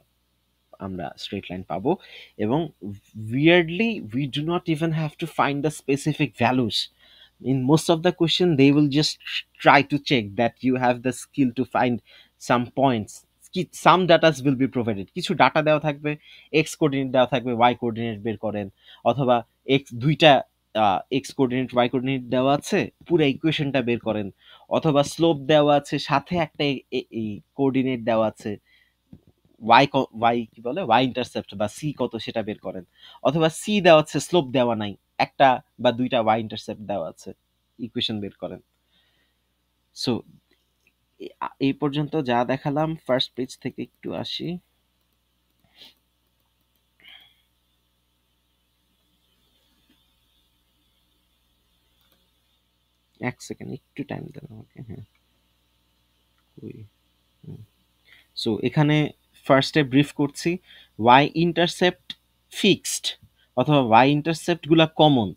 আমরা স্ট্রেট লাইন পাবো। এবং weirdly we do not even have to find the specific values. In most of the question they will just try to check that you have the skill to find some points. Some data will be provided, কিছু ডাটা দেওয়া থাকবে, x কোঅর্ডিনেট দেওয়া থাকবে, y কোঅর্ডিনেট বের করেন, অথবা x দুইটা x কোঅর্ডিনেট y কোঅর্ডিনেট দেওয়া আছে, পুরো ইকুয়েশনটা বের করেন, অথবা স্লোপ দেওয়া আছে, সাথে একটা এই কোঅর্ডিনেট দেওয়া আছে, y কি বলে y ইন্টারসেপ্ট বা c কত সেটা বের করেন, অথবা c দেওয়া আছে, স্লোপ দেওয়া নাই, একটা বা দুইটা y ইন্টারসেপ্ট দেওয়া আছে, ইকুয়েশন বের করেন। সো এই পর্যন্ত যা দেখালাম, ফার্স্ট পেজ থেকে একটু আসি। এক সেকেন্ড, একটু টাইম দেন আমাকে। হ্যাঁ, সো এখানে ফার্স্টে ব্রিফ করছি, y ইন্টারসেপ্ট ফিক্সড অথবা y ইন্টারসেপ্ট গুলা common,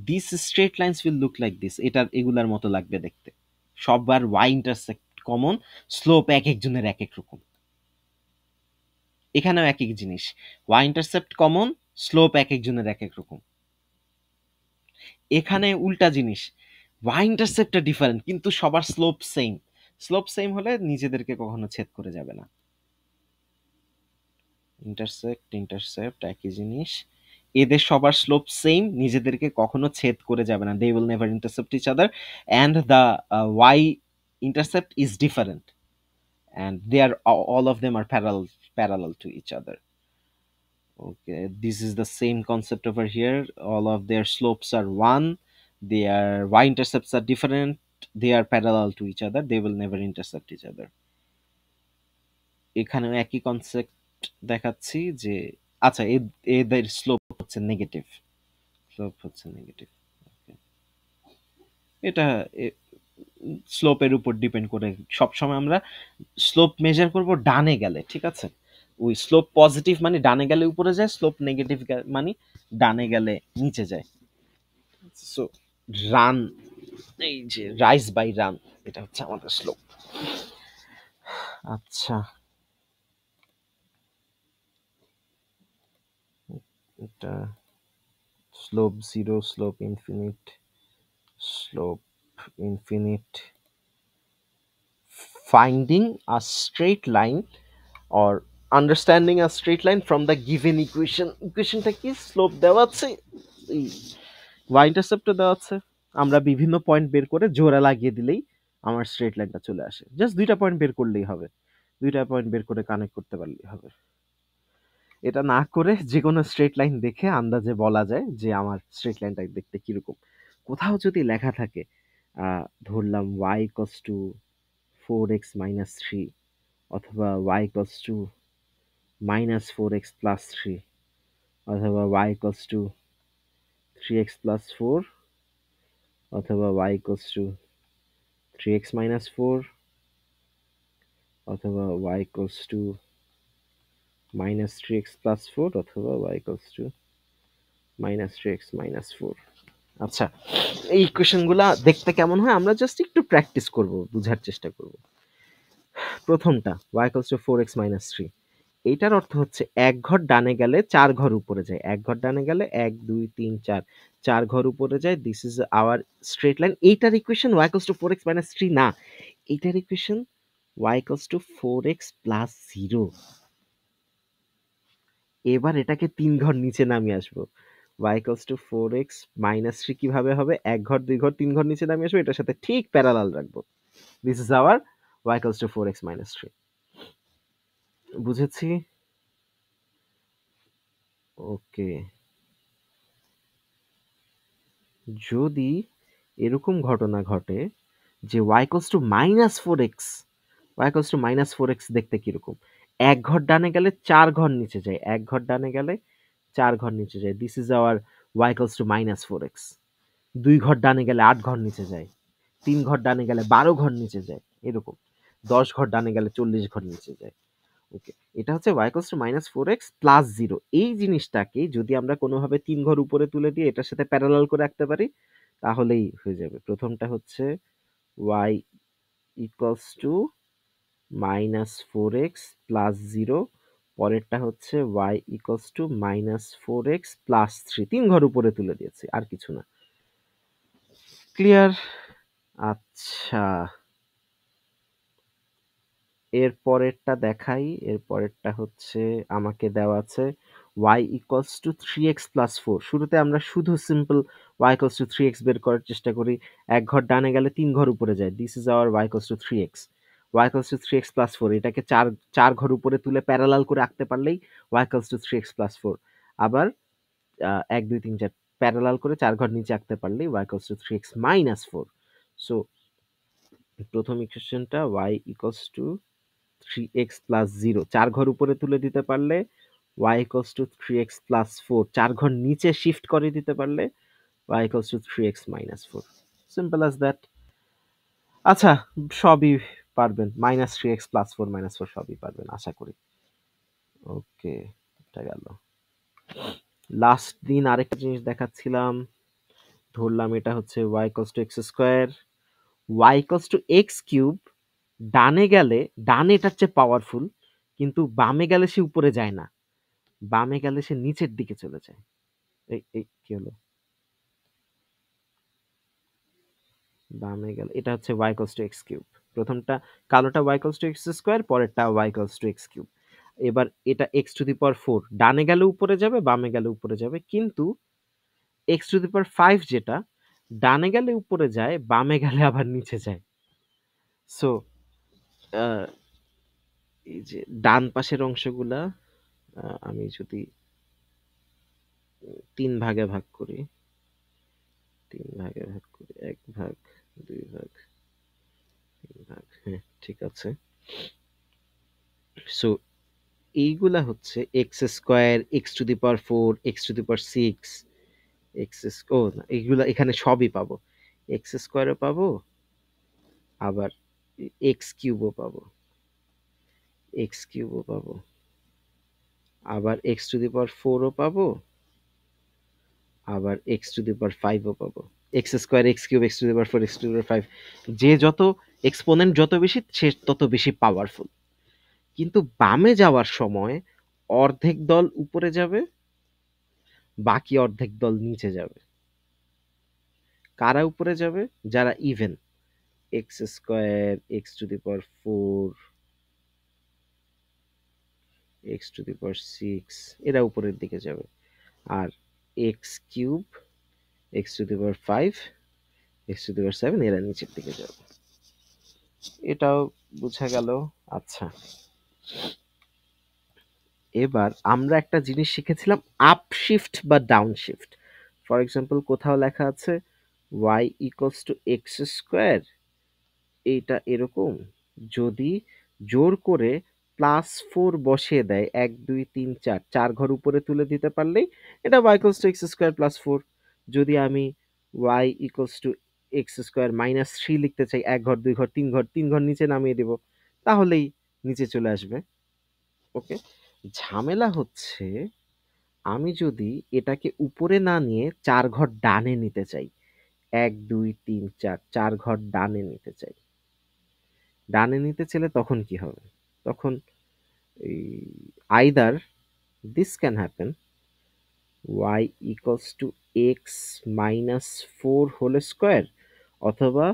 this straight lines will look like this, এগুলার মতো লাগবে দেখতে। সববার y ইন্টারসেপ্ট কমন, স্লোপ এক একজনের এক এক রকম। এখানেও এক এক জিনিস, y ইন্টারসেপ্ট কমন, স্লোপ এক একজনের এক এক রকম। এখানে উল্টা জিনিস, y ইন্টারসেপ্টটা ডিফারেন্ট কিন্তু সবার স্লোপ সেম। স্লোপ সেম হলে নিজেদেরকে কখনো ছেদ করে যাবে না। ইন্টারসেপ্ট একই জিনিস, এদের সবার স্লোপ সেম, নিজেদেরকে কখনো ছেদ করে যাবে না, they will never intercept each other, and the y intercept is different, and they are all of them are parallel to each other. Okay, this is the same concept over here, all of their slopes are one, their y intercepts are different, they are parallel to each other, they will never intercept each other. এখানেও একই কনসেপ্ট দেখাচ্ছি যে আচ্ছা, এদের স্লোপ হচ্ছে নেগেটিভ, এটা স্লোপের উপর ডিপেন্ড করে। সবসময় আমরা স্লোপ মেজার করব ডানে গেলে, ঠিক আছে? ওই স্লোপ পজিটিভ মানে ডানে গেলে উপরে যায়, স্লোপ নেগেটিভ মানে ডানে গেলে নিচে যায়। সো রান, এই যে রাইজ বাই রান, এটা হচ্ছে আমাদের স্লোপ। আচ্ছা, এটা slope zero, slope infinite, finding a straight line or understanding a straight line from the given equation. ইকুয়েশনটা কি? স্লোপ দেওয়া আছে, y ইন্টারসেপ্ট দেওয়া আছে, আমরা বিভিন্ন পয়েন্ট বের করে জোড়া লাগিয়ে দিলেই আমার স্ট্রেট লাইনটা চলে আসে। জাস্ট দুইটা পয়েন্ট বের করলেই হবে, দুইটা পয়েন্ট বের করে কানেক্ট করতে পারলেই হবে। এটা না করে যে কোনো স্ট্রেট লাইন দেখে আন্দাজে বলা যায় যে আমার স্ট্রেট লাইনটা দেখতে কিরকম। কোথাও যদি লেখা থাকে ধরলাম y equals to 4x minus 3, অথবা y equals two minus 4x plus 3, অথবা y equals to 3x plus 4, অথবা y equals to 3x minus 4, অথবা y equals two minus 3x plus 4, অথবা y equals two minus 3x minus 4। আচ্ছা, এই ইকুয়েশনগুলা দেখতে কেমন হয় আমরা জাস্ট একটু প্র্যাকটিস করব, বুঝার চেষ্টা করব। প্রথমটা y equals to 4x minus 3, এইটার অর্থ হচ্ছে এক ঘর ডানে গেলে 4 ঘর উপরে যায়, এক ঘর ডানে গেলে 1 2 3 4, 4 ঘর উপরে যায়, this is our straight line. এইটার equation y equals to 4x minus 3 না, এইটার equation y equals to 4x plus 0। এবার এটাকে 3 ঘর নিচে নামিয়ে আসবো, y equals to 4x minus 3 কিভাবে হবে? এক ঘর 2 ঘর 3 ঘর নিচে নামিয়ে আসবো, এটার সাথে ঠিক প্যারালাল রাখবো, this is hour y equals to 4x minus 3। বুঝেছি? ওকে, যদি এরকম ঘটনা ঘটে যে y equals two minus 4x, y equals two minus 4x দেখতে কিরকম? এক ঘর ডানে গেলে 4 ঘর নিচে যায়, এক ঘর ডানে গেলে 4 ঘর নিচে যায়, this is hour y equals two minus 4x। 2 ঘর ডানে গেলে 8 ঘর নিচে যায়, 3 ঘর ডানে গেলে 12 ঘর নিচে যায়, এরকম 10 ঘর ডানে গেলে 40 ঘর নিচে যায়। ওকে, এটা হচ্ছে y equals two minus 4x plus 0। এই জিনিসটাকে যদি আমরা কোনোভাবে 3 ঘর উপরে তুলে দিয়ে এটার সাথে প্যারালাল করে রাখতে পারি তাহলেই হয়ে যাবে। প্রথমটা হচ্ছে y equals two minus 4x plus 0, পরেরটা হচ্ছে y equals two minus 4x plus 3। 3 ঘর উপরে তুলে দিয়েছি, আর কিছু না। ক্লিয়ার? আচ্ছা, এর পরেরটা দেখাই। এর পরেরটা হচ্ছে আমাকে দেওয়া আছে y equals to 3x plus 4। শুরুতে আমরা শুধু simple y equals to 3x বের করার চেষ্টা করি। এক ঘর ডানে গেলে 3 ঘর উপরে যায়। This is hour y equals to 3x। y equals to 3x plus 4, এটাকে 4 ঘর উপরে তুলে প্যারালাল করে আঁকতে পারলেই y equals to 3x plus 4। আবার 1 2 3 4 প্যারালাল করে 4 ঘর নিচে আঁকতে পারলেই y equals to 3x minus 4। So প্রথম ইকুয়েশনটা y equals to 3x plus 0 4 ঘর উপরে তুলে দিতে পারলে y equals to 3x plus 4 4 ঘর নিচে শিফট করে দিতে পারলে y equals to 3x minus 4। Simple as that. আচ্ছা, সবই পারবেন, মাইনাস 3x প্লাস 4 মাইনাস 4 সবই পারবেন আশা করি। ওকে, এটা গেল। লাস্ট দিন আরেকটা জিনিস দেখাচ্ছিলাম, ধরলাম এটা হচ্ছে y equals to x square, y equals to x cube. ডানে গেলে, ডানে এটার চেয়ে পাওয়ারফুল, কিন্তু বামে গেলে সে উপরে যায় না, বামে গেলে সে নিচের দিকে চলে যায়। এই এই কি হলো? বামে গেলে এটা হচ্ছে y equals to x cube. প্রথমটা কালোটা y equals to x square, পরেরটা y equals to x cube. এবার এটা x টু দি পাওয়ার 4 ডানে গেলে উপরে যাবে, বামে গেলে উপরে যাবে, কিন্তু x টু দি পাওয়ার 5 যেটা ডানে গেলে উপরে যায়, বামে গেলে আবার নিচে যায়। সো এই যে ডান পাশের অংশগুলা আমি যদি 3 ভাগে ভাগ করি, 3 ভাগে ভাগ করি, 1 ভাগ, 2 ভাগ, 3 ভাগ, হ্যাঁ ঠিক আছে। সো এইগুলা হচ্ছে X square, X to the power 4, X to the power 6, X, ও না, এইগুলা এখানে সবই পাবো। এক্স স্কোয়ারও পাবো, আবার এক্স কিউবও পাবো, এক্স কিউবও পাবো, আবার এক্স টু দি পাওয়ার 4ও পাবো, আবার এক্স টু দি পাওয়ার 5ও পাবো। X square, X cube, X to the power 4, X to the power 5, যে যত এক্সপোনেন্ট যত বেশি সে তত বেশি পাওয়ারফুল। কিন্তু বামে যাওয়ার সময় অর্ধেক দল উপরে যাবে, বাকি অর্ধেক দল নিচে যাবে। কারা উপরে যাবে? যারা even, X square, X to the power 4, X to the power 6, এরা উপরের দিকে যাবে। আর X cube, X to the power 5, X to the power 7, এরা নিচের দিকে যাবে। এটাও বোঝা গেল। আচ্ছা, এবার আমরা একটা জিনিস শিখেছিলাম, আপ শিফট বা ডাউন শিফট। ফর এক্সাম্পল কোথাও লেখা আছে y equals to x square, এইটা এরকম, যদি জোর করে +4 বসিয়ে দেয় 1 2 3 4 4 ঘর উপরে তুলে দিতে পারলেই এটা y equals to x square plus 4। যদি আমি y equals to x square minus 3 লিখতে চাই, 1 ঘর 2 ঘর 3 ঘর 3 ঘর নিচে নামিয়ে দেব, তাহলেই নিচে চলে আসবে। ওকে, ঝামেলা হচ্ছে আমি যদি এটাকে উপরে না নিয়ে 4 ঘর ডানে নিতে চাই, 1 2 3 4 4 ঘর ডানে নিতে চাই, ডানে নিতে চাইলে তখন কি হবে? তখন এই either this can happen, y equals to x minus 4 whole square, অথবা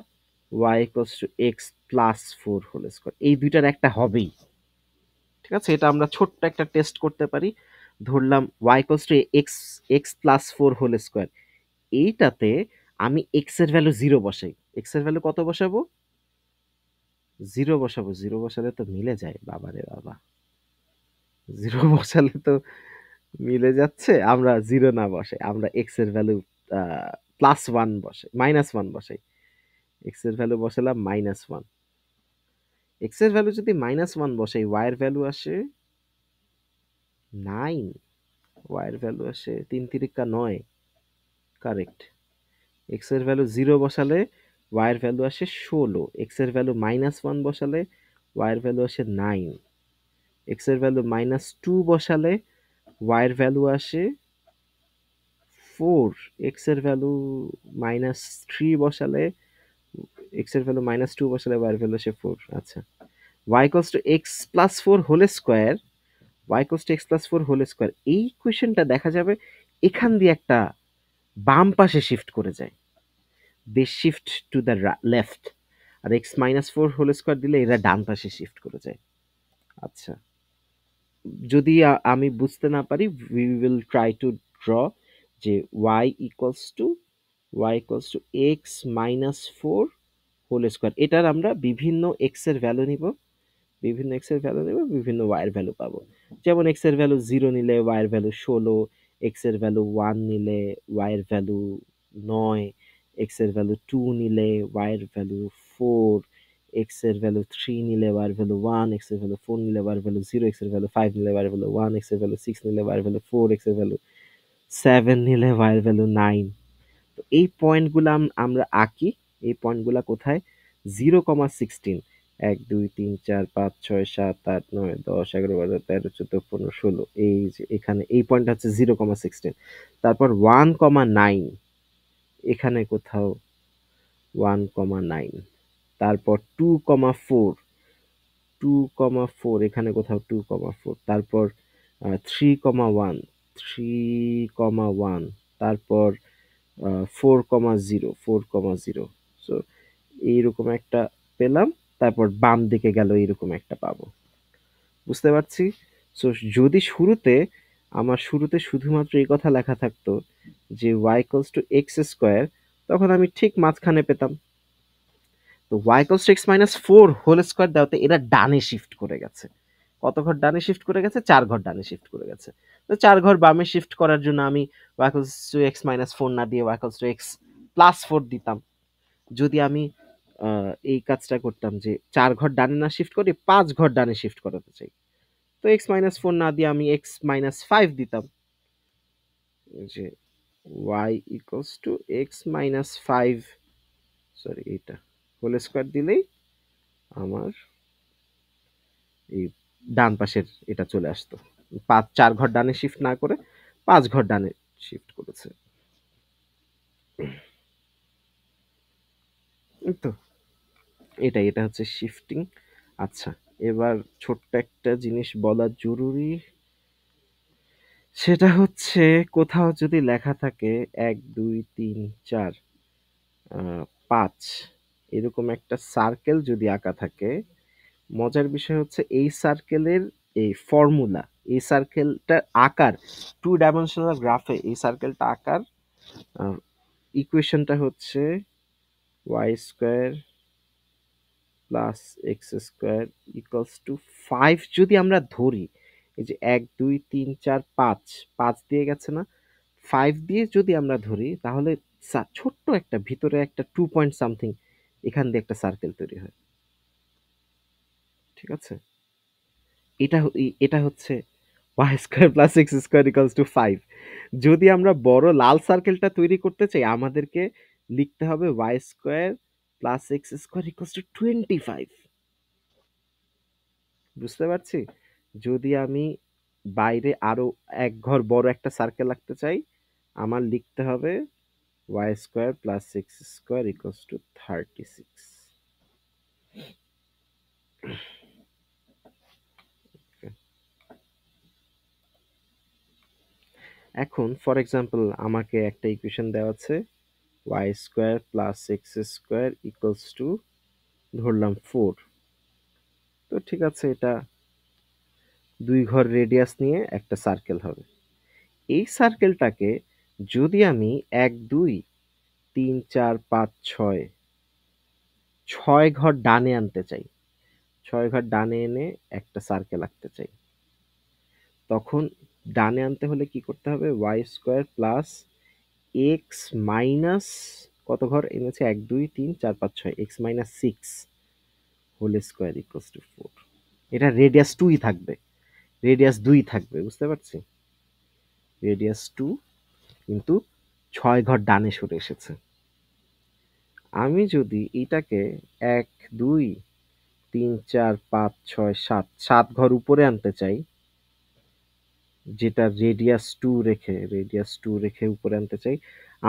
y equals to x plus 4 whole square. এই দুইটার একটা হবেই। ঠিক আছে, এটা আমরা ছোট্ট একটা টেস্ট করতে পারি। ধরলাম y equals to x, x plus 4 whole square, এইটাতে আমি এক্স এর ভ্যালু 0 বসাই। এক্স এর ভ্যালু কত বসাবো? 0 বসাবো। 0 বসালে তো মিলে যায়, বাবারে বাবা, 0 বসালে তো মিলে যাচ্ছে। আমরা 0 না বসাই, আমরা এক্স এর ভ্যালু +1 বসাই, -1 বসাই। এক্স এর ভ্যালু বসালাম -1। এক্স এর ভ্যালু যদি -1 বসাই, ওয়াই এর ভ্যালু আসে 9, ওয়াই এর ভ্যালু আসে 3 তিরিকা 9, কারেক্ট। এক্স এর ভ্যালু 0 বসালে ওয়াই এর ভ্যালু আসে 16, এক্স এর ভ্যালু -1 বসালে ওয়াই এর ভ্যালু আসে 9, এক্স এর ভ্যালু -2 বসালে y এর ভ্যালু আসে 4, এক্স এর ভ্যালু -3 বসালে এক্স এর ভ্যালু -2 বসালে y এর ভ্যালু আসে 4। আচ্ছা, y equals to x plus 4 whole square, y equals to x plus 4 whole square, এই ইকুয়েশনটা দেখা যাবে এখান দিয়ে একটা বাম পাশে শিফট করে যায়, they shift to the left, আর x -4 হোল স্কোয়ার দিলে এরা ডান পাশে শিফট করে যায়। আচ্ছা, যদি আমি বুঝতে না পারি, we will try to draw যে y equals to x -4 whole square, এটার আমরা বিভিন্ন এক্স এর ভ্যালু নিব, বিভিন্ন এক্স এর ভ্যালু নেব, বিভিন্ন ওয়াই এর ভ্যালু পাবো। যেমন এক্স এর ভ্যালু 0 নিলে ওয়াই এর ভ্যালু 16, এক্স এর ভ্যালু 1 নিলে ওয়াই এর ভ্যালু 9, এক্স এর ভ্যালু 2 নিলে ওয়াই এর ভ্যালু 4, এক্স এর ভ্যালু 3 নিলে ওয়াই এর ভ্যালু 1, এক্স এর ভ্যালু 4 নিলে ওয়াই এর ভ্যালু 0, এক্স এর ভ্যালু 5 নিলে ওয়াই এর ভ্যালু 1, এক্স এর ভ্যালু 6 নিলে ওয়াই এর ভ্যালু 4, এক্স এর ভ্যালু 7 নিলে ওয়াই এর ভ্যালু 9। তো এই পয়েন্টগুলো আমরা আঁকি। এই পয়েন্টগুলো কোথায়? 0,16, 1 2 3 4 5 6 7 8 9 10 11 12 13 14 15 16, এই যে এখানে এই পয়েন্টটা হচ্ছে 0,16। তারপর 1,9 এখানে কোথাও 1,9, তারপর 2,4, 2,4 এখানে কোথাও 2,4, তারপর 3,1, 3,1, তারপর 4,0, 4,0। সো এইরকম একটা পেলাম, তারপর বাম দিকে গেল এইরকম একটা পাবো। বুঝতে পারছি? সো যদি আমার শুরুতে শুধুমাত্র এই কথা লেখা থাকতো যে y equals to x square, তখন আমি ঠিক মাঝখানে পেতাম। তো y equals to x minus 4 whole square দেওয়াতে এরা ডানে শিফট করে গেছে। কত ঘর ডানে শিফট করে গেছে? 4 ঘর ডানে শিফট করে গেছে। তো 4 ঘর বামে শিফট করার জন্য আমি y equals to x minus 4 না দিয়ে y equals to x plus 4 দিতাম। যদি আমি এই কাজটা করতাম যে 4 ঘর ডানে না শিফট করে 5 ঘর ডানে শিফট করাতে চাই, তো x মাইনাস 4 না দিয়ে আমি x মাইনাস 5 দিতাম, যে y equals to x minus 5, sorry এইটা হোল স্কোয়ার দিলেই আমার এই ডান পাশের এটা চলে আসতো। 4 ঘর ডানে শিফট না করে 5 ঘর ডানে শিফট করেছে। তো এটা হচ্ছে শিফটিং। আচ্ছা, এবার ছোট্ট একটা জিনিস বলা জরুরি, সেটা হচ্ছে কোথাও যদি লেখা থাকে 1 2 3 4 5 এরকম একটা সার্কেল যদি আঁকা থাকে, মজার বিষয় হচ্ছে এই সার্কেলের এই ফর্মুলা, এই সার্কেলটার আকার, 2 ডাইমেনশনাল গ্রাফে এই সার্কেলটা আকার ইকুয়েশনটা হচ্ছে y square plus X square equals two 5 যদি আমরা ধরি, এই যে 1 2 3 4 5, 5 দিয়ে গেছে না, 5 দিয়ে যদি আমরা ধরি, তাহলে ছোট্ট একটা ভিতরে একটা 2 পয়েন্ট সামথিং এখান দিয়ে একটা সার্কেল তৈরি হয়। ঠিক আছে, এটা হচ্ছে y square plus X square equals two 5। যদি আমরা বড় লাল সার্কেলটা তৈরি করতে চাই, আমাদেরকে লিখতে হবে y square plus X square equals two 25। বুঝতে পারছি? যদি আমি বাইরে আরো এক ঘর বড় একটা সার্কেল আঁকতে চাই, আমার লিখতে হবে y square plus X square equals two 36। এখন ফর এক্সাম্পল আমাকে একটা ইকুয়েশন দেওয়া আছে y square plus X square equals two ধরলাম 4। তো ঠিক আছে, এটা 2 ঘর রেডিয়াস নিয়ে একটা সার্কেল হবে। এই সার্কেলটাকে যদি আমি 1 2 3 4 5 6 6 ঘর ডানে আনতে চাই, 6 ঘর ডানে এনে একটা সার্কেল আঁকতে চাই, তখন ডানে আনতে হলে কি করতে হবে? y square plus x minus, কত ঘর এনেছে? 1 2 3 4 5 6, x minus 6 whole square equals to 4। এটা রেডিয়াস 2ই থাকবে, রেডিয়াস 2 থাকবে, বুঝতে পারছি? রেডিয়াস 2, কিন্তু 6 ঘর ডানে সরে এসেছে। আমি যদি এটাকে 1 2 3 4 5 6 7 7 ঘর উপরে আনতে চাই, যেটা রেডিয়াস 2 রেখে উপরে আনতে চাই।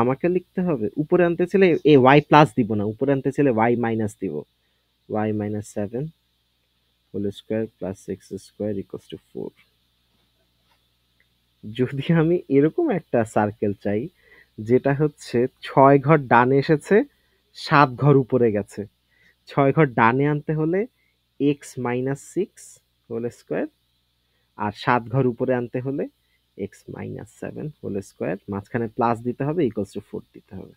আমাকে লিখতে হবে উপরে আনতে চাইলে ওয়াই প্লাস দিব না, উপরে আনতে চাইলে ওয়াই মাইনাস দিব। Y minus 7 whole square plus X square equals to 4। যদি আমি এরকম একটা সার্কেল চাই যেটা হচ্ছে 6 ঘর ডানে এসেছে, 7 ঘর উপরে গেছে, 6 ঘর ডানে আনতে হলে এক্স মাইনাস 6 হোল স্কোয়ার, আর 7 ঘর উপরে আনতে হলে এক্স মাইনাস 7 হোল স্কোয়ার, মাঝখানে প্লাস দিতে হবে, ইকুয়ালস টু 4 দিতে হবে।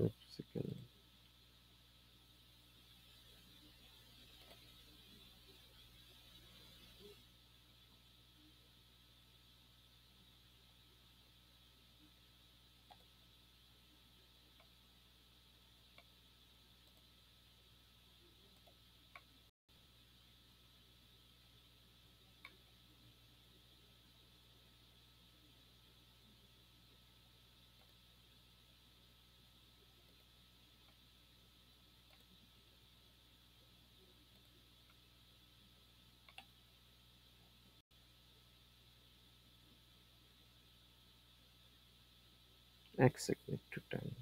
এক সেকেন্ড। এক সেকেন্ড একটু টাইম।